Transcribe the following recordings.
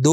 2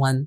1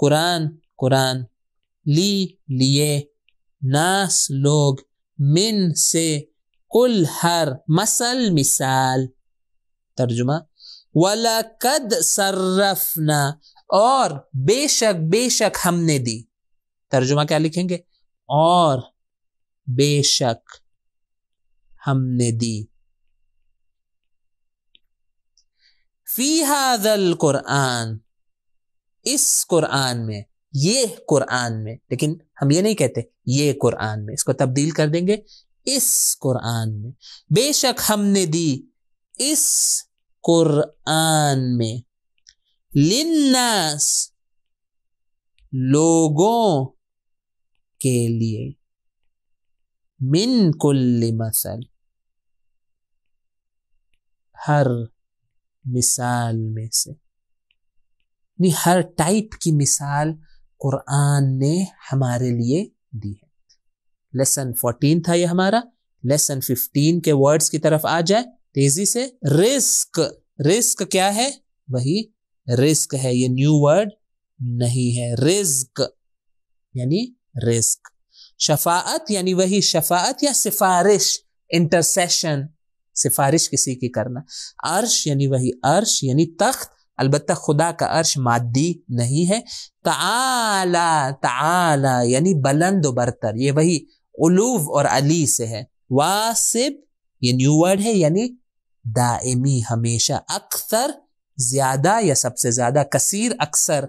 قرآن قرآن، لی لیے، ناس لوگ، من سے، کل ہر، مثل مثال۔ ترجمہ وَلَقَدْ صَرَّفْنَا، اور بے شک ہم نے دی۔ ترجمہ کیا لکھیں گے؟ اور بے شک ہم نے دی، فی ھذا القرآن، اس قرآن میں، یہ قرآن میں، لیکن ہم یہ نہیں کہتے یہ قرآن میں، اس کو تبدیل کر دیں گے اس قرآن میں، بے شک ہم نے دی اس قرآن میں، للناس، لوگوں کے لیے، من کل مثل، ہر مثال میں سے، یعنی ہر ٹائپ کی مثال قرآن نے ہمارے لیے دی ہے۔ لیسن 14 تھا یہ ہمارا، لیسن 15 کے ورڈز کی طرف آ جائے تیزی سے۔ رزق، رزق کیا ہے؟ وہی رزق ہے، یہ نیو ورڈ نہیں ہے۔ رزق یعنی رزق، شفاعت یعنی وہی شفاعت یا سفارش، انٹرسیشن، سفارش کسی کی کرنا۔ عرش یعنی وہی عرش یعنی تخت، البتہ خدا کا عرش مادی نہیں ہے۔ تعالی، تعالی یعنی بلند و برتر، یہ وہی علو اور علی سے ہے۔ واسب یہ نیو ورڈ ہے یعنی دائمی، ہمیشہ۔ اکثر زیادہ یا سب سے زیادہ، کثیر اکثر۔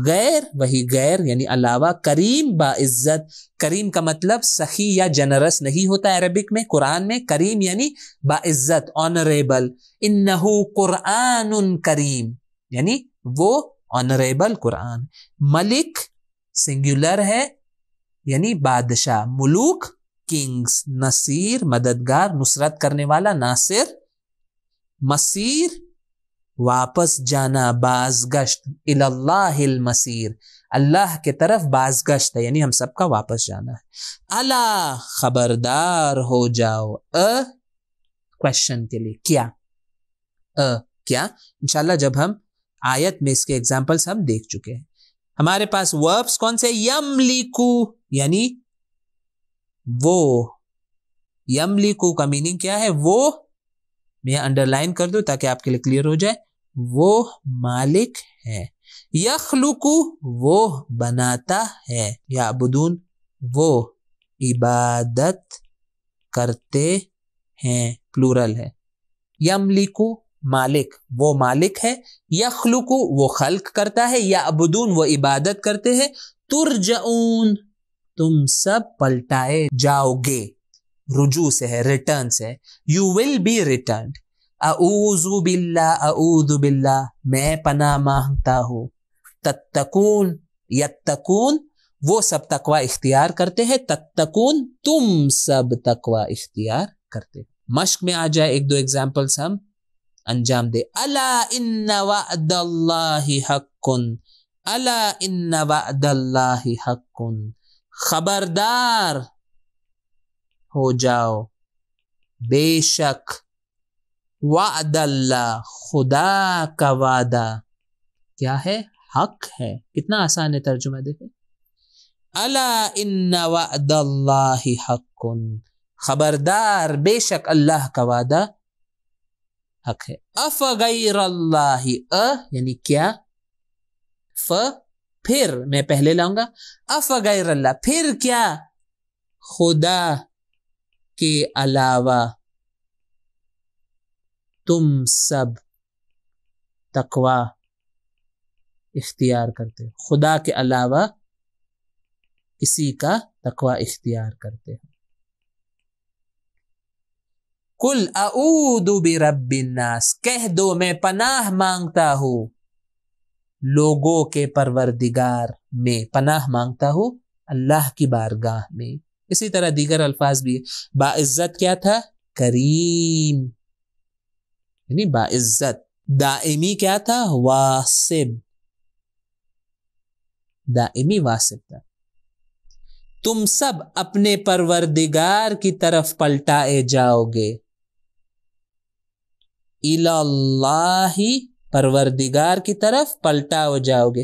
غیر وہی غیر یعنی علاوہ۔ کریم باعزت، کریم کا مطلب سخی یا جنرس نہیں ہوتا عربک میں، قرآن میں کریم یعنی باعزت، آنریبل۔ انہو قرآن کریم یعنی وہ آنریبل قرآن۔ ملک سنگولر ہے یعنی بادشاہ، ملوک کنگز۔ نصیر مددگار، نصرت کرنے والا، ناصر۔ مسیر واپس جانا، بازگشت۔ اللہ المسیر، اللہ کے طرف بازگشت ہے یعنی ہم سب کا واپس جانا ہے۔ الا، خبردار ہو جاؤ۔ کوشچن کے لیے کیا؟ کیا انشاءاللہ جب ہم آیت میں اس کے ایگزامپلس ہم دیکھ چکے ہیں۔ ہمارے پاس وربس کون سے؟ یملکو یعنی وہ، یملکو کا میننگ کیا ہے؟ وہ، میں انڈر لائن کر دوں تاکہ آپ کے لیے کلیئر ہو جائے، وہ مالک ہے۔ یخلقو وہ بناتا ہے، یعبدون وہ عبادت کرتے ہیں، پلورل ہے۔ یملکو مالک، وہ مالک ہے۔ یخلقو وہ خلق کرتا ہے، یعبدون وہ عبادت کرتے ہیں۔ ترجعون تم سب پلٹائے جاؤ گے، رجوع سے ہے، ریٹرن سے ہے۔ You will be returned. اعوذ باللہ، اعوذ باللہ میں پناہ مانگتا ہوں۔ تتقون، یتقون وہ سب تقوی اختیار کرتے ہیں، تتقون تم سب تقوی اختیار کرتے ہیں۔ مشق میں آ جائے ایک دو ایگزامپلس ہم انجام دے۔ الا ان وعد اللہ حق، الا ان وعد اللہ حق، خبردار ہو جاؤ، بے شک وعد اللہ خدا کا وعدہ کیا ہے؟ حق ہے۔ کتنا آسان ہے ترجمہ دیکھیں۔ الا ان وعد اللہ حق، خبردار بے شک اللہ کا وعدہ حق ہے۔ افغیر اللہ، یعنی کیا؟ پھر میں پہلے لاؤں گا، افغیر اللہ پھر کیا؟ خدا کے علاوہ تم سب تقوی اختیار کرتے ہو، خدا کے علاوہ کسی کا تقوی اختیار کرتے ہو۔ قل اعوذ برب الناس، کہہ دو میں پناہ مانگتا ہوں لوگوں کے پروردگار میں، پناہ مانگتا ہوں اللہ کی بارگاہ میں۔ اسی طرح دیگر الفاظ بھی، باعزت کیا تھا؟ کریم یعنی باعزت۔ دائمی کیا تھا؟ واسب، دائمی واسب تھا۔ تم سب اپنے پروردگار کی طرف پلٹائے جاؤ گے، الی اللہ پروردگار کی طرف پلٹا ہو جاؤ گے۔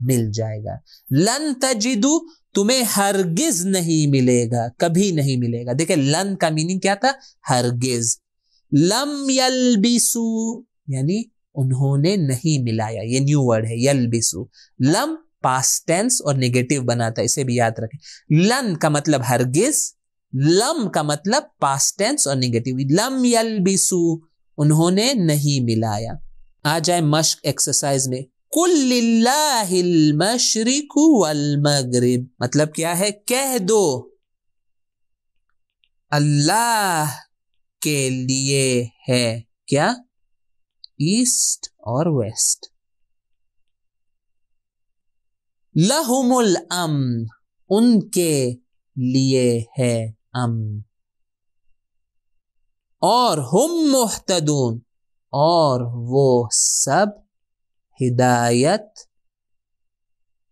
مل جائے گا. لن تجدو تمہیں ہرگز نہیں ملے گا, کبھی نہیں ملے گا. دیکھیں لن کا میننگ کیا تھا, ہرگز. لم یلبسو یعنی انہوں نے نہیں ملایا, یہ نیو ورڈ ہے یلبسو. لم پاسٹ ٹینس اور نیگیٹو بناتا ہے, اسے بھی یاد رکھیں. لن کا مطلب ہرگز, لم کا مطلب پاسٹ ٹینس اور نیگیٹو. لم یلبسو انہوں نے نہیں ملایا. آ جائے مشق ایکسرسائز میں. قل للہ المشرق والمغرب مطلب کیا ہے, کہہ دو اللہ کے لیے ہے کیا, ایسٹ اور ویسٹ. لہم الامن ان کے لیے ہے امن. اور ہم مہتدون اور وہ سب ہدایت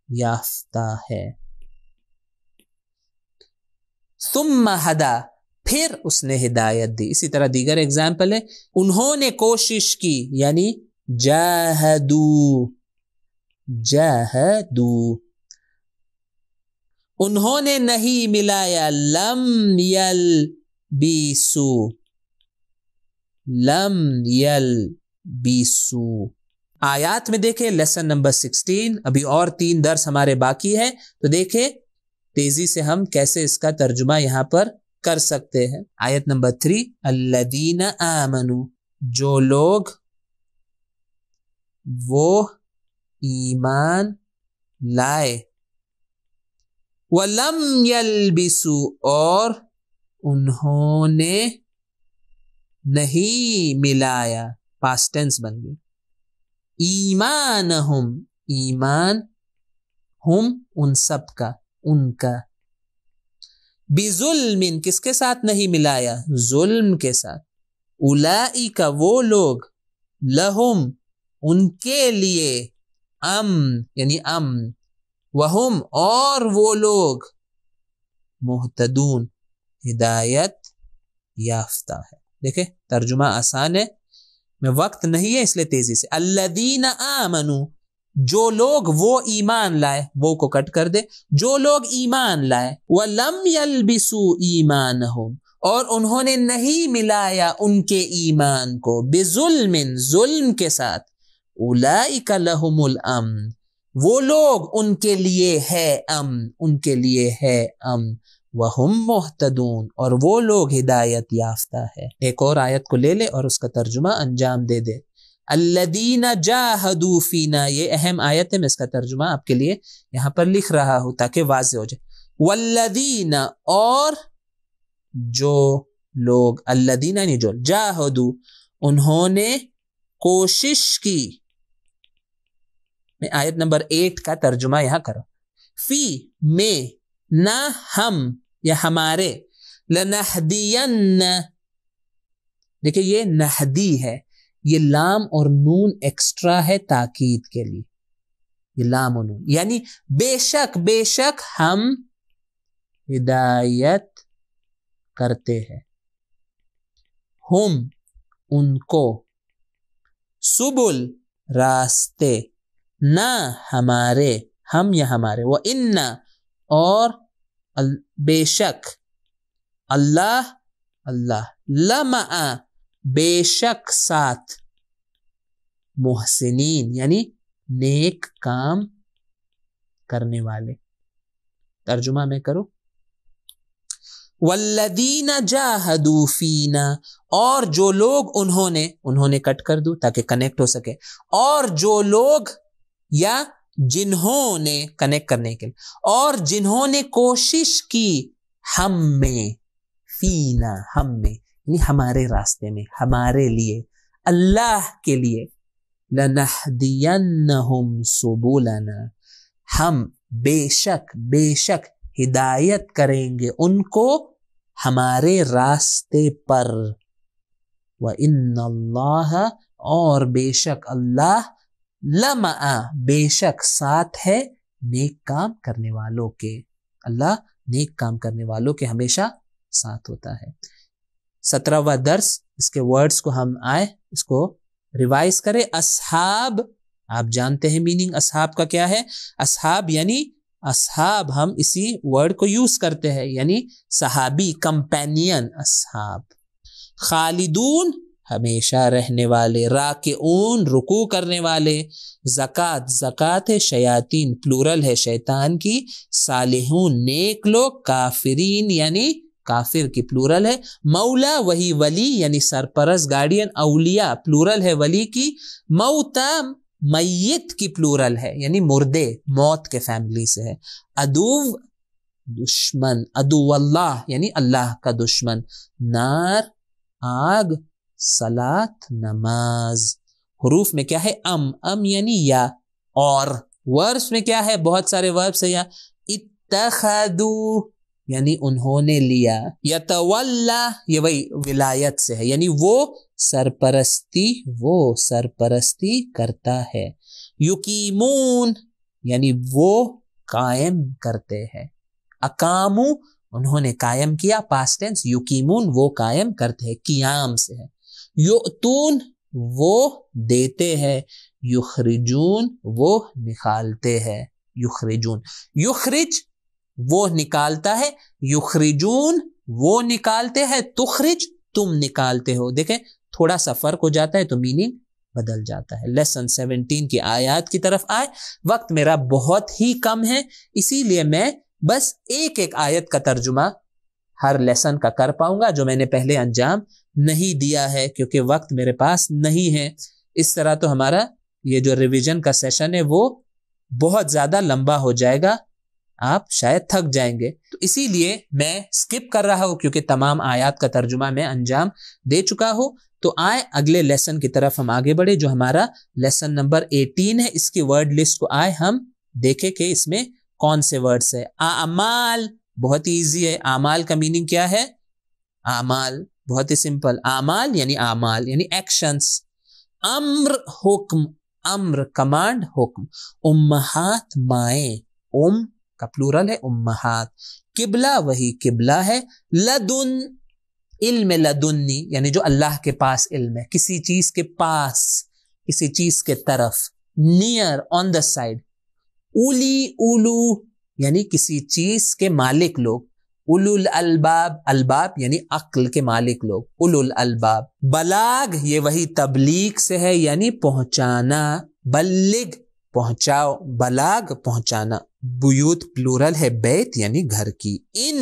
یافتہ ہے. ثم ہدا پھر اس نے ہدایت دی. اسی طرح دیگر ایگزامپل ہے. انہوں نے کوشش کی یعنی جاہدو, جاہدو. انہوں نے نہیں ملایا لم یلبسو, لم یلبسو. آیات میں دیکھیں لیسن نمبر 16. ابھی اور 3 درس ہمارے باقی ہے, تو دیکھیں تیزی سے ہم کیسے اس کا ترجمہ یہاں پر کر سکتے ہیں. آیت نمبر 3 الذین آمنوا جو لوگ وہ ایمان لائے, ولم یلبسوا اور انہوں نے نہیں ملایا, پاسٹ ٹینس بن گئی. ایمانہم ایمان, ہم ان سب کا ان کا. بظلم کس کے ساتھ نہیں ملایا, ظلم کے ساتھ. اولئک وہ لوگ, لہم ان کے لیے, امن یعنی امن, وہم اور وہ لوگ, مہتدون ہدایت یافتہ ہے. دیکھیں ترجمہ آسان ہے, میں وقت نہیں ہے اس لیے تیزی سے. الذین آمنوا جو لوگ وہ ایمان لائے, وہ کو کٹ کر دے, جو لوگ ایمان لائے. وَلَمْ يَلْبِسُوا إِيمَانَهُمْ اور انہوں نے نہیں ملایا ان کے ایمان کو, بِظُلْمٍ ظلم کے ساتھ. أُولَئِكَ لَهُمُ الْأَمْنُ وہ لوگ ان کے لیے ہے امن, ان کے لیے ہے امن. وَهُمْ مُهْتَدُونَ اور وہ لوگ ہدایت یافتہ ہے. ایک اور آیت کو لے لے اور اس کا ترجمہ انجام دے دے. الذین جاہدوا فینا, یہ اہم آیت ہے, میں اس کا ترجمہ آپ کے لیے یہاں پر لکھ رہا ہوں تاکہ واضح ہو جائے. والذین اور جو لوگ, الذین یعنی جو, جاہدوا انہوں نے کوشش کی. میں آیت نمبر 8 کا ترجمہ یہاں کروں. فی میں, نہ ہم یا ہمارے, لنہدین دیکھیں یہ نہدی ہے, یہ لام اور نون ایکسٹرا ہے تاکید کے لیے, یہ لام و نون یعنی بے شک بے شک ہم ہدایت کرتے ہیں. ہم ان کو, سبل راستے, نہ ہمارے ہم یا ہمارے, وَإِنَّ اور بے شک, اللہ اللہ, لَمَعَ بے شک ساتھ, محسنین یعنی نیک کام کرنے والے. ترجمہ میں کروں. والذین جاہدوا فینا اور جو لوگ انہوں نے کٹ کر دوں تاکہ کنیکٹ ہو سکے, اور جو لوگ یا جنہوں نے کنیکٹ کرنے کے لیے, اور جنہوں نے کوشش کی ہم میں, فینا ہم میں یعنی ہمارے راستے میں, ہمارے لیے, اللہ کے لیے. لنہدینہم سبلنا ہم بے شک ہدایت کریں گے ان کو ہمارے راستے پر. وَإِنَّ اللَّهَ اور بے شک اللہ, لَمَعَ بے شک ساتھ ہے نیک کام کرنے والوں کے. اللہ نیک کام کرنے والوں کے ہمیشہ ساتھ ہوتا ہے. 17واں درس, اس کے ورڈز کو ہم اس کو ریوائز کریں. اصحاب آپ جانتے ہیں میننگ اصحاب کا کیا ہے. اصحاب یعنی اصحاب ہم اسی ورڈ کو یوز کرتے ہیں یعنی صحابی, کمپینین, اصحاب. خالدون ہمیشہ رہنے والے, راکعون رکوع کرنے والے, زکات زکات ہے شیاطین پلورل ہے شیطان کی, صالحون نیک لوگ, کافرین یعنی کافر کی پلورل ہے, مولا وہی ولی یعنی سرپرست گارڈین, اولیاء پلورل ہے ولی کی, موتا میت کی پلورل ہے یعنی مردے موت کے فیملی سے ہے, عدو دشمن, عدو اللہ یعنی اللہ کا دشمن, نار آگ, صلاۃ نماز. حروف میں کیا ہے ام یعنی یا, اور وربس میں کیا ہے بہت سارے وربس ہے, یا اتخذو یعنی انہوں نے لیا, یتولا یہ وہی ولایت سے ہے یعنی وہ سرپرستی کرتا ہے, یقیمون یعنی وہ قائم کرتے ہیں, اقامو انہوں نے قائم کیا پاسٹ ٹینس, یقیمون وہ قائم کرتے ہیں قیام سے ہے, یؤتون وہ دیتے ہیں, یخرجون وہ نکالتے ہیں, یخرجون یخرج وہ نکالتا ہے, یخرجون وہ نکالتے ہیں, تخرج تم نکالتے ہو. دیکھیں تھوڑا سا فرق ہو جاتا ہے تو میننگ بدل جاتا ہے. لیسن 17 کی آیات کی طرف آئے. وقت میرا بہت ہی کم ہے اسی لیے میں بس ایک آیت کا ترجمہ ہر لیسن کا کر پاؤں گا جو میں نے پہلے انجام نہیں دیا ہے کیونکہ وقت میرے پاس نہیں ہے. اس طرح تو ہمارا یہ جو ریویژن کا سیشن ہے وہ بہت زیادہ لمبا ہو جائے گا, آپ شاید تھک جائیں گے. تو اسی لیے میں سکپ کر رہا ہوں کیونکہ تمام آیات کا ترجمہ میں انجام دے چکا ہوں. تو آئے اگلے لیسن کی طرف ہم آگے بڑھے جو ہمارا لیسن نمبر 18 ہے. اس کی ورڈ لسٹ کو آئے ہم دیکھیں کہ اس میں کون سے ورڈز ہے. اعمال بہت ایزی ہے. اعمال کا میننگ کیا ہے؟ اعمال بہت ہی سمپل. اعمال یعنی ایکشنز. امر حکم, امر کمانڈ, حکم. امہات مائیں, کا پلورل ہے امہات. قبلہ وہی قبلہ ہے. لدن علم لدنی یعنی جو اللہ کے پاس علم ہے, کسی چیز کے پاس, کسی چیز کے طرف. Near on the side. اولی اولو یعنی کسی چیز کے مالک لوگ. اولو الالباب, الباب یعنی عقل کے مالک لوگ, اولو الالباب. بلاغ یہ وہی تبلیغ سے ہے یعنی پہنچانا. بلغ پہنچاؤ, بلاغ پہنچانا. بیوت پلورل ہے بیت یعنی گھر کی. ان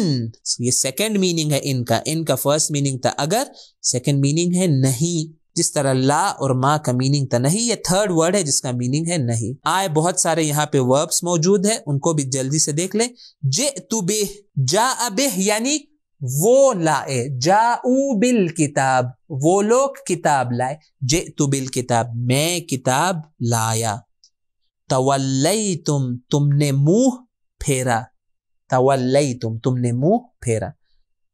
یہ سیکنڈ میننگ ہے ان کا فرسٹ میننگ تھا اگر, سیکنڈ میننگ ہے نہیں. جس طرح لا اور ما کا میننگ تھا نہیں, یہ تھرڈ ورڈ ہے جس کا میننگ ہے نہیں. آئے بہت سارے یہاں پہ وربس موجود ہیں ان کو بھی جلدی سے دیکھ لیں. جئت بہ, جاء بہ یعنی وہ لائے. جاؤ بالکتاب وہ لوگ کتاب لائے. جئت بالکتاب میں کتاب لایا. تولیتم تم نے منہ پھیرا. تولیتم تم نے منہ پھیرا.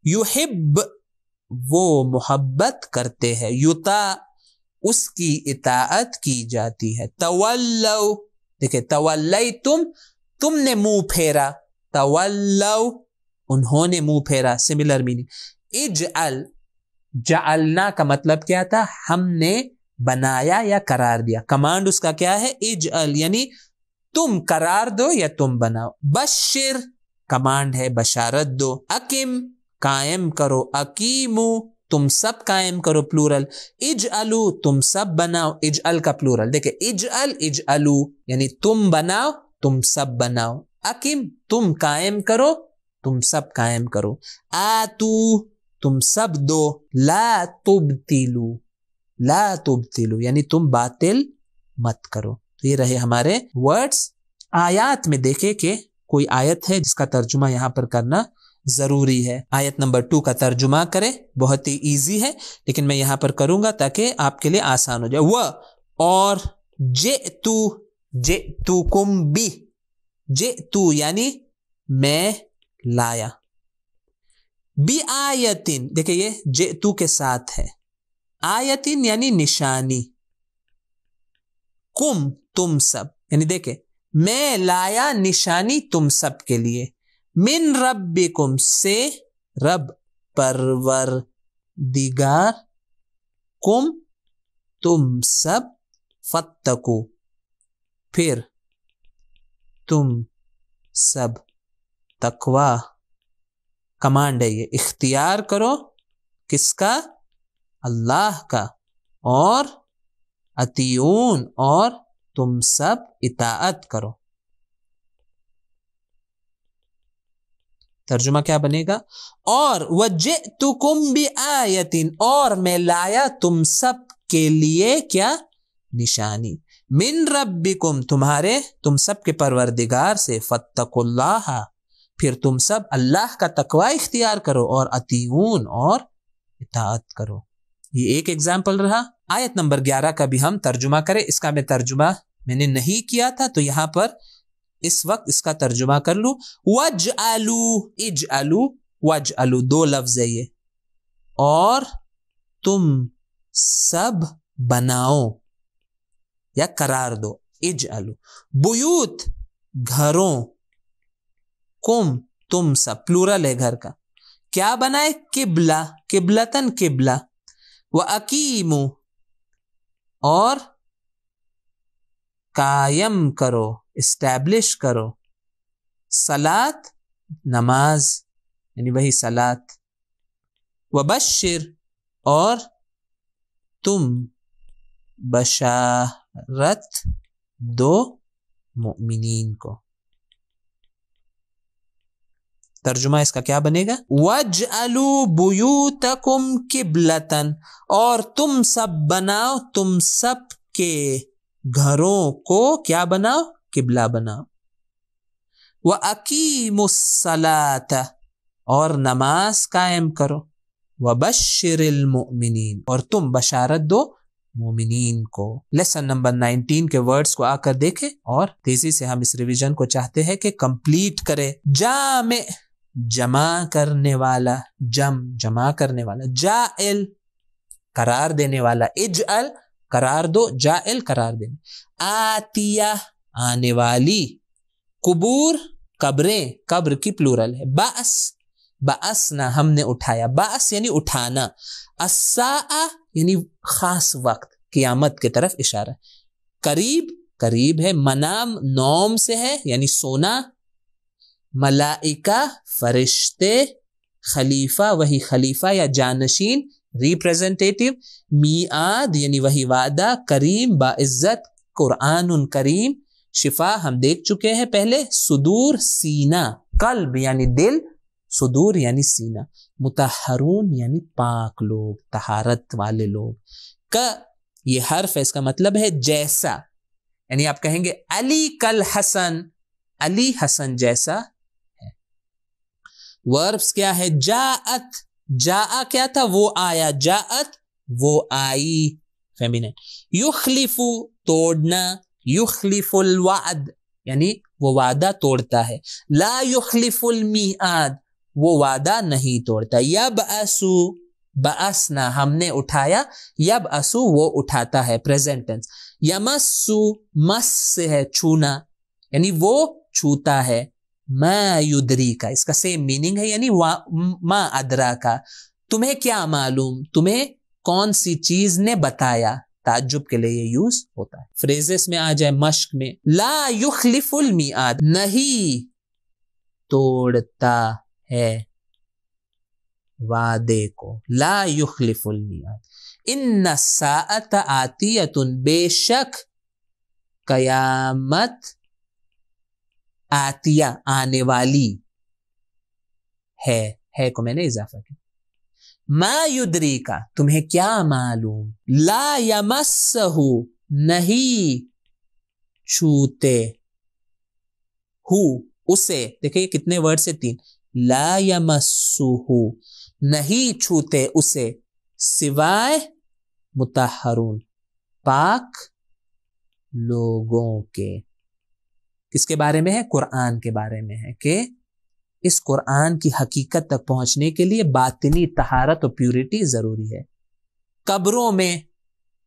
یحب وہ محبت کرتے ہیں. یطاع اس کی اطاعت کی جاتی ہے. تولو دیکھیں تولیتم تم نے منہ پھیرا. تولو انہوں نے منہ پھیرا. Similar meaning. اجعل جعلنا کا مطلب کیا تھا؟ ہم نے بنایا یا قرار دیا. کمانڈ اس کا کیا ہے؟ اجعل یعنی تم قرار دو یا تم بناؤ. بشر کمانڈ ہے بشارت دو. اقم قائم کرو. اقیمو تم سب قائم کرو پلورل. اجعلو تم سب بناؤ. اجعل کا پلورل دیکھیں اجعل اجعلو یعنی تم بناؤ تم سب بناؤ. اقم تم قائم کرو تم سب قائم کرو. آتو تم سب دو. لا تبتلو لا تبتلو یعنی تم باطل مت کرو. تو یہ رہے ہمارے ورڈز. آیات میں دیکھیں کہ کوئی آیت ہے جس کا ترجمہ یہاں پر کرنا ضروری ہے. آیت نمبر 2 کا ترجمہ کریں. بہت ہی ایزی ہے لیکن میں یہاں پر کروں گا تاکہ آپ کے لیے آسان ہو جائے. وہ اور جئتو جئتکم بی. جئتو یعنی میں لایا. بی آیتن دیکھیں یہ جئتو کے ساتھ ہے. آیتن یعنی نشانی. کم تم سب یعنی دیکھیں میں لایا نشانی تم سب کے لیے. من ربکم سے رب پروردگار کم تم سب. فتقو پھر تم سب تقوی کمانڈ ہے یہ، اختیار کرو کس کا؟ اللہ کا، اور اطیعون اور تم سب اطاعت کرو. ترجمہ کیا بنے گا؟ اور وَجِئْتُكُمْ بِآیَةٍ، اور میں لایا تم سب کے لیے کیا؟ نشانی. من ربکم، تم سب کے پروردگار سے. فاتقوا اللہ، پھر تم سب اللہ کا تقوی اختیار کرو، اور اطیعون اور اطاعت کرو. یہ ایک ایگزامپل رہا. آیت نمبر 11 کا بھی ہم ترجمہ کریں. اس کا ترجمہ میں نے نہیں کیا تھا تو یہاں پر اس وقت اس کا ترجمہ کر لوں. وَاجْعَلُوا، اجْعَلُوا، وَاجْعَلُوا دو لفظ ہے یہ. اور تم سب بناؤ یا قرار دو. اجْعَلُوا بیوت، گھروں، کم تم سب، پلورل ہے گھر کا. کیا بنائے؟ قبلہ، قبلتن قبلہ. وَأَقِیمُوا، اور قائم کرو، اسٹیبلش کرو. صلاۃ، نماز یعنی وہی صلاۃ. وبشر، اور تم بشارت دو مؤمنین کو. ترجمہ اس کا کیا بنے گا؟ وَاجْعَلُوا بُيُوتَكُمْ قِبْلَةً، اور تم سب بناؤ تم سب کے گھروں کو کیا بناؤ؟ قبلہ بناؤ. وَأَقِیمُوا الصَّلَاةَ، اور نماز قائم کرو. وَبَشِّرِ الْمُؤْمِنِينَ، اور تم بشارت دو مومنین کو. لیسن نمبر 19 کے ورڈز کو آ کر دیکھیں اور تیزی سے ہم اس ریویژن کو چاہتے ہیں کہ کمپلیٹ کرے. جامع، جمع کرنے والا، جمع کرنے والا. جائل، قرار دینے والا. اجعل، قرار دو. جائل، قرار دینے. آتیہ، آنے والی. قبور، قبریں، قبر کی پلورل ہے. بأس، بأسنا، ہم نے اٹھایا. بأس یعنی اٹھانا. الساعہ یعنی خاص وقت، قیامت کی طرف اشارہ. قریب، قریب ہے. منام، نوم سے ہے یعنی سونا. ملائکہ، فرشتے. خلیفہ، وہی خلیفہ یا جانشین، ریپریزنٹیٹیو. میعاد یعنی وہی وعدہ. کریم، باعزت. قرآن کریم. شفا ہم دیکھ چکے ہیں پہلے. صدور، سینہ. قلب یعنی دل. صدور یعنی سینہ. مطہرون یعنی پاک لوگ، طہارت والے لوگ. کا یہ حرف ہے، اس کا مطلب ہے جیسا. یعنی آپ کہیں گے علی کل حسن، علی حسن جیسا ہے. وربس کیا ہے؟ جاءت، جاء کیا تھا؟ وہ آیا. جاءت وہ آئی، فیمینن. یخلف توڑنا. یخلف الوعد یعنی وہ وعدہ توڑتا ہے. لا یخلف المیعاد وہ وعدہ نہیں توڑتا. یبعثو، بعثنا ہم نے اٹھایا. یبعثو وہ اٹھاتا ہے، پریزنٹ ٹینس. یمسو، مس سے ہے چھونا یعنی وہ چھوتا ہے. ما یدری کا اس کا سیم میننگ ہے یعنی ما ادرا کا، تمہیں کیا معلوم، تمہیں کون سی چیز نے بتایا. تعجب کے لیے یہ یوز ہوتا ہے. فریزز میں آ جائے مشق میں. لا یخلف المیعاد نہیں توڑتا ہے وعدے کو. لا یخلف المیعاد. ان الساعۃ آتیۃ بے شک قیامت آتیہ آنے والی ہے کو میں نے اضافہ کیا. ما یدری کا تمہیں کیا معلوم. لا یمسہ نہیں چھوتے ہو اسے. دیکھیں کتنے ورڈ سے؟ 3. لا یمسہ نہیں چھوتے اسے سوائے مطہرون پاک لوگوں کے. کس کے بارے میں ہے؟ قرآن کے بارے میں ہے کہ اس قرآن کی حقیقت تک پہنچنے کے لیے باطنی طہارت و پیورٹی ضروری ہے. قبروں میں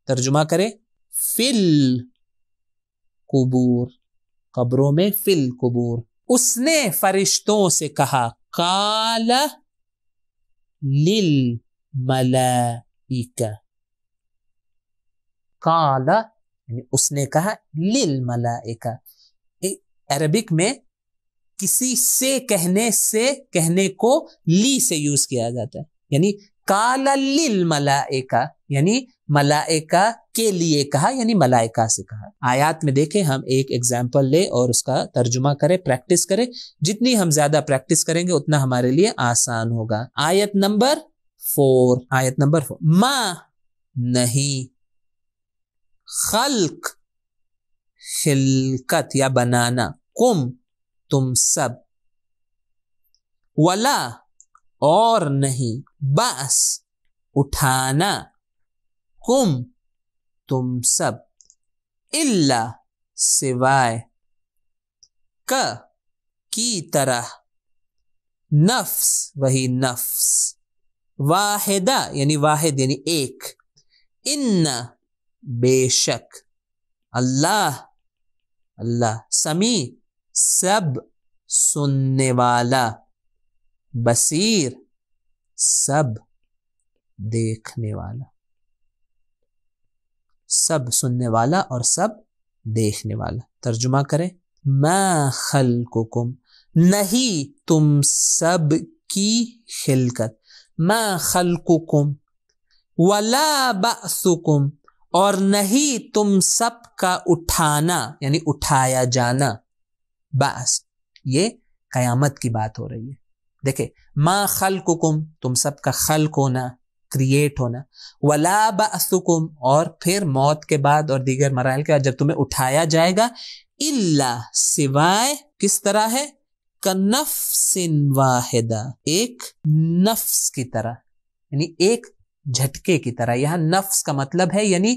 ترجمہ کرے فل قبور، قبروں میں فل قبور. اس نے فرشتوں سے کہا. قال للملائکہ، قال یعنی اس نے کہا للملائکہ. عربک میں کسی سے کہنے کو لی سے یوز کیا جاتا ہے, یعنی قال للملائکہ یعنی ملائکہ کے لیے کہا, یعنی ملائکہ سے کہا. آیات میں دیکھیں, ہم ایک ایگزامپل لے اور اس کا ترجمہ کریں, پریکٹس کریں. جتنی ہم زیادہ پریکٹس کریں گے اتنا ہمارے لیے آسان ہوگا. آیت نمبر 4 ما نہیں, خلق خلقت یا بنانا, کم تم سب, ولا اور نہیں, باس اٹھانا, کم تم سب, الا سوائے, کی طرح, نفس وہی نفس, واحدہ یعنی واحد یعنی ایک, ان بے شک, اللہ سمیع سب سننے والا, بصیر سب دیکھنے والا. سب سننے والا اور سب دیکھنے والا. ترجمہ کریں, ما خلقکم نہیں تم سب کی خلقت, ما خلقکم, ولا بعثکم اور نہیں تم سب کا اٹھانا یعنی اٹھایا جانا. بعث یہ قیامت کی بات ہو رہی ہے. دیکھیں, ما خلقکم تم سب کا خلق ہونا, کریٹ ہونا, ولا بعثکم اور پھر موت کے بعد اور دیگر مراحل کے بعد جب تمہیں اٹھایا جائے گا, الا سوائے کس طرح ہے, کنفس واحدہ ایک نفس کی طرح, یعنی ایک جھٹکے کی طرح. یہاں نفس کا مطلب ہے یعنی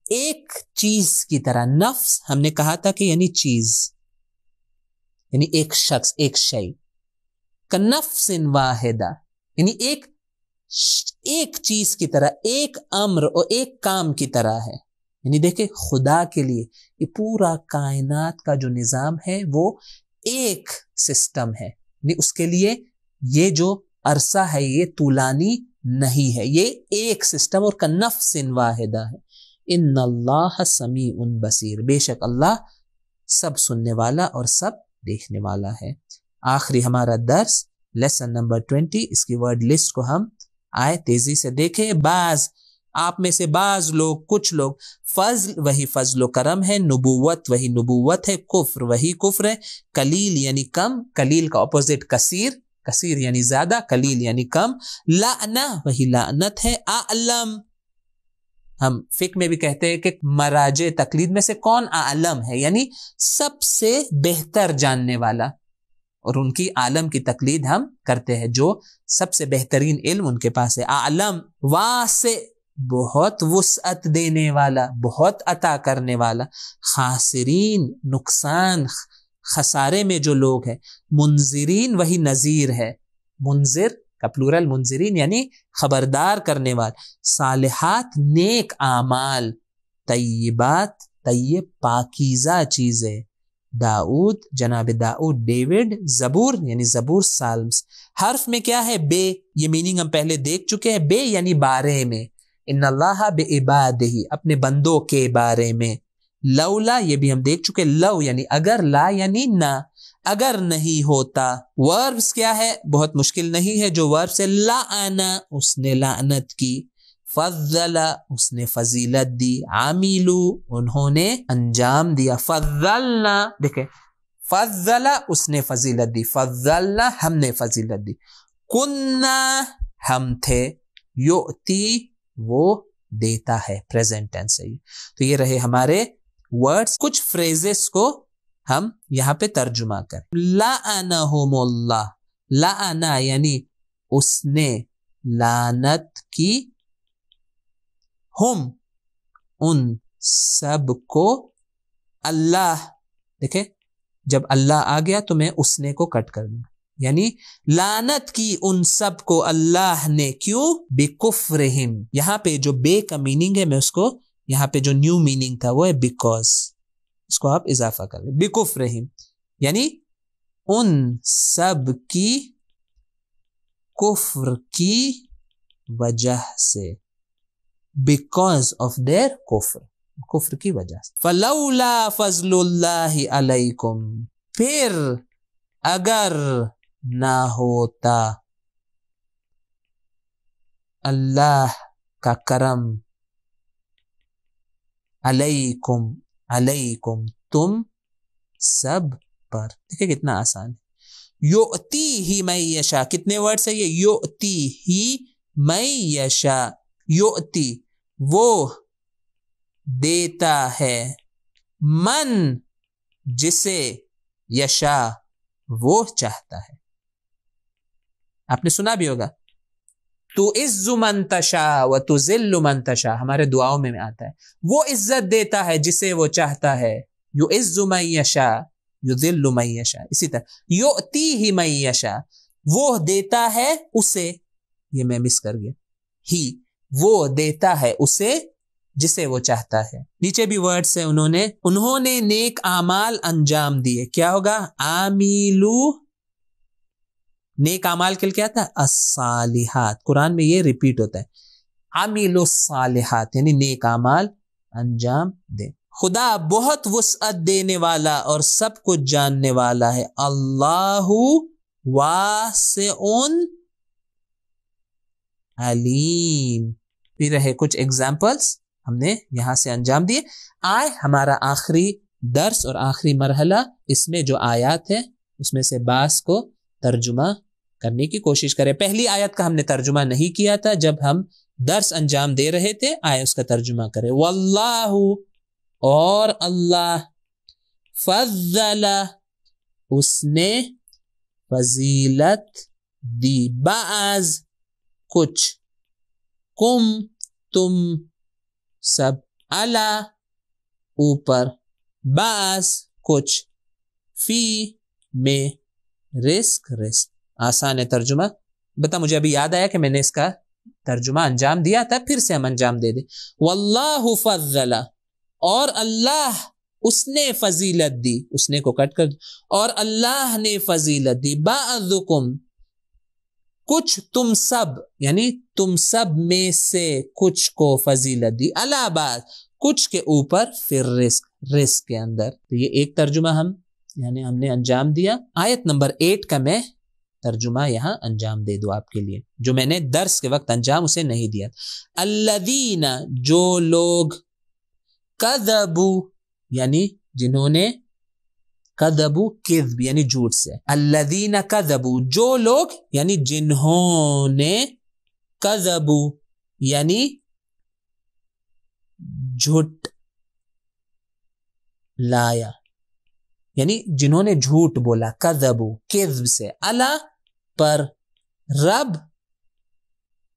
ایک چیز کی طرح. نفس ہم نے کہا تھا کہ یعنی چیز, یعنی ایک شخص, ایک شے. کنفس واحدہ یعنی ایک چیز کی طرح, ایک امر اور ایک کام کی طرح ہے. یعنی دیکھیں, خدا کے لیے یہ پورا کائنات کا جو نظام ہے وہ ایک سسٹم ہے, یعنی اس کے لیے یہ جو عرصہ ہے یہ طولانی نہیں ہے, یہ ایک سسٹم اور کنفس واحدہ ہے. ان اللہ سمیع بصیر, بے شک اللہ سب سننے والا اور سب دیکھنے والا ہے. آخری ہمارا درس لیسن نمبر 20, اس کی ورڈ لسٹ کو ہم آئے تیزی سے دیکھیں. آپ میں سے بعض لوگ, کچھ لوگ, فضل وہی فضل و کرم ہے, نبوت وہی نبوت ہے, کفر وہی کفر ہے, قلیل یعنی کم, قلیل کا اپوزٹ کثیر, کثیر یعنی زیادہ, قلیل یعنی کم, لعنہ وہی لعنت ہے, اعلم ہم فقہ میں بھی کہتے ہیں کہ مراجع تقلید میں سے کون اعلم ہے, یعنی سب سے بہتر جاننے والا, اور ان کی عالم کی تقلید ہم کرتے ہیں جو سب سے بہترین علم ان کے پاس ہے. اعلم واسع بہت وسعت دینے والا, بہت عطا کرنے والا, خاسرین نقصان خسارے میں جو لوگ ہیں, منذرین وہی نذیر ہے, منذر کا پلورل منذرین یعنی خبردار کرنے والا, صالحات نیک اعمال, طیبات طیب پاکیزہ چیزیں, داؤد جناب داؤد, ڈیوڈ زبور یعنی زبور سالمز. حرف میں کیا ہے, بے, یہ میننگ ہم پہلے دیکھ چکے ہیں. بے یعنی بارے میں, ان اللہ بعبادہ اپنے بندوں کے بارے میں. لولا یہ بھی ہم دیکھ چکے, لو یعنی اگر, لا یعنی نہ, اگر نہیں ہوتا. وربس کیا ہے, بہت مشکل نہیں ہے جو ورب سے, لعنا اس نے لعنت کی, فضل اس نے فضیلت دی, عاملو انہوں نے انجام دیا, فضلنا دیکھیں, فضل اس نے فضیلت دی, فضلنا ہم نے فضیلت دی, کننا ہم تھے, یؤتی وہ دیتا ہے, پریزنٹ ٹینس ہے. تو یہ رہے ہمارے ورڈز. کچھ فریزز کو ہم یہاں پہ ترجمہ کریں. لعنہم اللہ, لعنا یعنی اس نے لعنت کی, ہم ان سب کو, اللہ دیکھیں جب اللہ آ گیا تو میں اس نے کو کٹ کر دوں, یعنی لعنت کی ان سب کو اللہ نے, کیوں, بکفرہم. یہاں پہ جو بے کا میننگ ہے میں اس کو یہاں پہ جو نیو میننگ تھا وہ ہے بیکاز, اس کو آپ اضافہ کر لیں, بکفرہم یعنی ان سب کی کفر کی وجہ سے, بیکاز آف دیئر کفر, کفر کی وجہ سے. فلولا فضل اللہ علیکم، پھر اگر نہ ہوتا اللہ کا کرم، علیکم علیکم تم سب پر. دیکھیں کتنا آسان ہے. یؤتی ہی من یشاء، کتنے ورڈ ہے یہ؟ یؤتی ہی من یشاء. یؤتی وہ دیتا ہے، من جسے، یشاء وہ چاہتا ہے. آپ نے سنا بھی ہوگا تُعِزُّ مَن تَشَاءُ وَتُذِلُّ مَن تَشَاء، ہمارے دعاؤں میں آتا ہے. وہ عزت دیتا ہے جسے وہ چاہتا ہے. یُعِزُّ مَن یشاء یُذِلُّ مَن یشاء. اسی طرح یؤتیہ من یشاء، وہ دیتا ہے اسے، یہ میں مس کر گیا، ہی وہ دیتا ہے اسے جسے وہ چاہتا ہے. نیچے بھی ورڈز ہیں، انہوں نے نیک اعمال انجام دیے. کیا ہوگا؟ عاملو، نیک اعمال کے لیے کیا تھا؟ الصالحات. قرآن میں یہ ریپیٹ ہوتا ہے، عاملو الصالحات، یعنی نیک اعمال انجام دے. خدا بہت وسعت دینے والا اور سب کچھ جاننے والا ہے. اللہ واسع علیم. پھر رہے کچھ ایگزامپلس ہم نے یہاں سے انجام دیے. آئے ہمارا آخری درس اور آخری مرحلہ، اس میں جو آیات ہے اس میں سے بعض کو ترجمہ کرنے کی کوشش کریں. پہلی آیت کا ہم نے ترجمہ نہیں کیا تھا جب ہم درس انجام دے رہے تھے. آئے اس کا ترجمہ کریں. واللہ، اور اللہ، فضل، اس نے فضیلت دی، بعض کچھ، کم تم سب، علی اوپر، بعض کچھ، فی میں، رزق رزق. آسان ہے ترجمہ. بتا مجھے ابھی یاد آیا کہ میں نے اس کا ترجمہ انجام دیا تھا، پھر سے ہم انجام دے دیں. واللہ فضل، اور اللہ اس نے فضیلت دی، اس نے کو کٹ کر، اور اللہ نے فضیلت دی، بعضکم کچھ تم سب، یعنی تم سب میں سے کچھ کو فضیلت دی، علی بعض کچھ کے اوپر، پھر رزق رزق کے اندر. تو یہ ایک ترجمہ ہم نے انجام دیا. آیت نمبر 8 کا میں ترجمہ یہاں انجام دے دو آپ کے لیے، جو میں نے درس کے وقت انجام اسے نہیں دیا. الذین، جو لوگ، کذبوا، یعنی جنہوں نے، کذبوا کذب یعنی جھوٹ سے، الذین کذبوا جو لوگ یعنی جنہوں نے، کذبوا یعنی جھوٹ لایا، یعنی جنہوں نے جھوٹ بولا، کذبوا کذب سے، علی پر، رب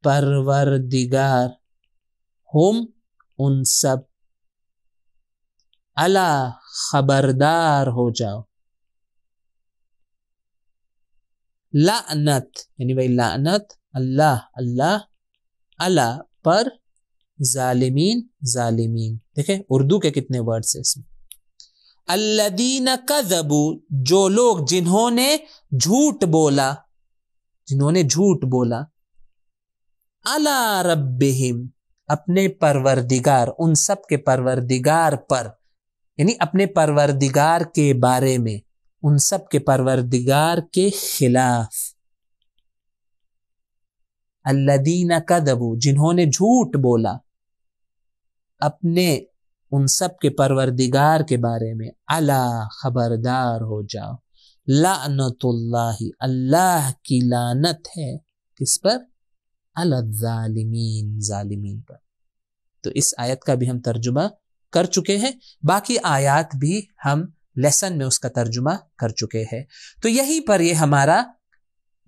پروردگار، ہم ان سب، علی خبردار ہو جاؤ، لعنت یعنی بھائی لعنت، اللہ اللہ، علی پر، ظالمین ظالمین. دیکھیں اردو کے کتنے ورڈز ہیں اس میں. الذین کذبوا جو لوگ جنہوں نے جھوٹ بولا، جنہوں نے جھوٹ بولا، علی ربہم اپنے پروردگار، ان سب کے پروردگار پر، یعنی اپنے پروردگار کے بارے میں، ان سب کے پروردگار کے خلاف. الذین کذبوا جنہوں نے جھوٹ بولا اپنے ان سب کے پروردگار کے بارے میں، علی خبردار ہو جاؤ، لعنت اللہ اللہ کی لعنت ہے، کس پر؟ علی الظالمین ظالمین پر. تو اس آیت کا بھی ہم ترجمہ کر چکے ہیں، باقی آیات بھی ہم لیسن میں اس کا ترجمہ کر چکے ہیں. تو یہیں پر یہ ہمارا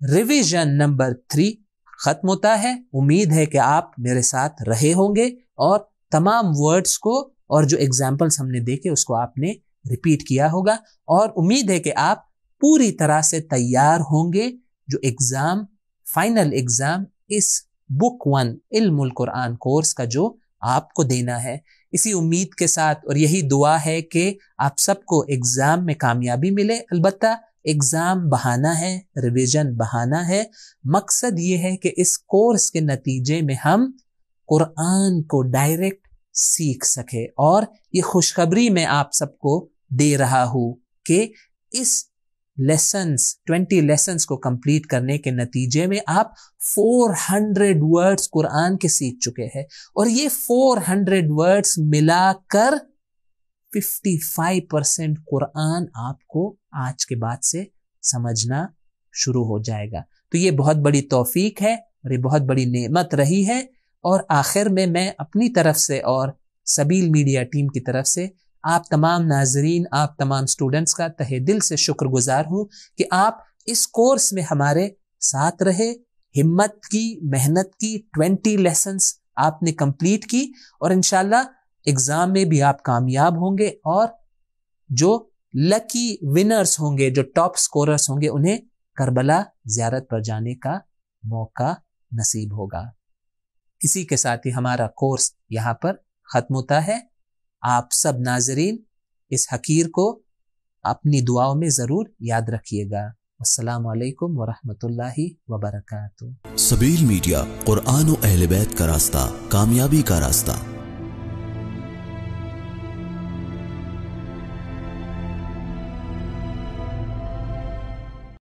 ریویژن نمبر 3 ختم ہوتا ہے. امید ہے کہ آپ میرے ساتھ رہے ہوں گے اور تمام ورڈز کو اور جو ایگزامپلس ہم نے دیکھے اس کو آپ نے ریپیٹ کیا ہوگا، اور امید ہے کہ آپ پوری طرح سے تیار ہوں گے جو ایگزام، فائنل ایگزام اس بک 1 علم القرآن کورس کا جو آپ کو دینا ہے. اسی امید کے ساتھ اور یہی دعا ہے کہ آپ سب کو ایگزام میں کامیابی ملے. البتہ ایگزام بہانہ ہے، ریویژن بہانہ ہے. مقصد یہ ہے کہ اس کورس کے نتیجے میں ہم قرآن کو ڈائریکٹ سیکھ سکے. اور یہ خوشخبری میں آپ سب کو دے رہا ہوں کہ اس 20 لیسنز کو کمپلیٹ کرنے کے نتیجے میں آپ 400 ورڈز قرآن کے سیکھ چکے ہیں, اور یہ 400 ورڈز ملا کر 55% قرآن آپ کو آج کے بعد سے سمجھنا شروع ہو جائے گا. تو یہ بہت بڑی توفیق ہے اور یہ بہت بڑی نعمت رہی ہے. اور آخر میں اپنی طرف سے اور سبیل میڈیا ٹیم کی طرف سے آپ تمام ناظرین, آپ تمام سٹوڈنٹس کا تہہ دل سے شکر گزار ہوں کہ آپ اس کورس میں ہمارے ساتھ رہے, ہمت کی, محنت کی. 20 لیسنز آپ نے کمپلیٹ کی اور انشاءاللہ ایگزام میں بھی آپ کامیاب ہوں گے, اور جو لکی ونرز ہوں گے, جو ٹاپ سکوررز ہوں گے, انہیں کربلا زیارت پر جانے کا موقع نصیب ہوگا. اسی کے ساتھ ہی ہمارا کورس یہاں پر ختم ہوتا ہے. آپ سب ناظرین اس حقیر کو اپنی دعاؤں میں ضرور یاد رکھیے گا. السلام علیکم ورحمۃ اللہ وبرکاتہ. سبیل میڈیا, قرآن و اہل بیت کا راستہ, کامیابی کا راستہ.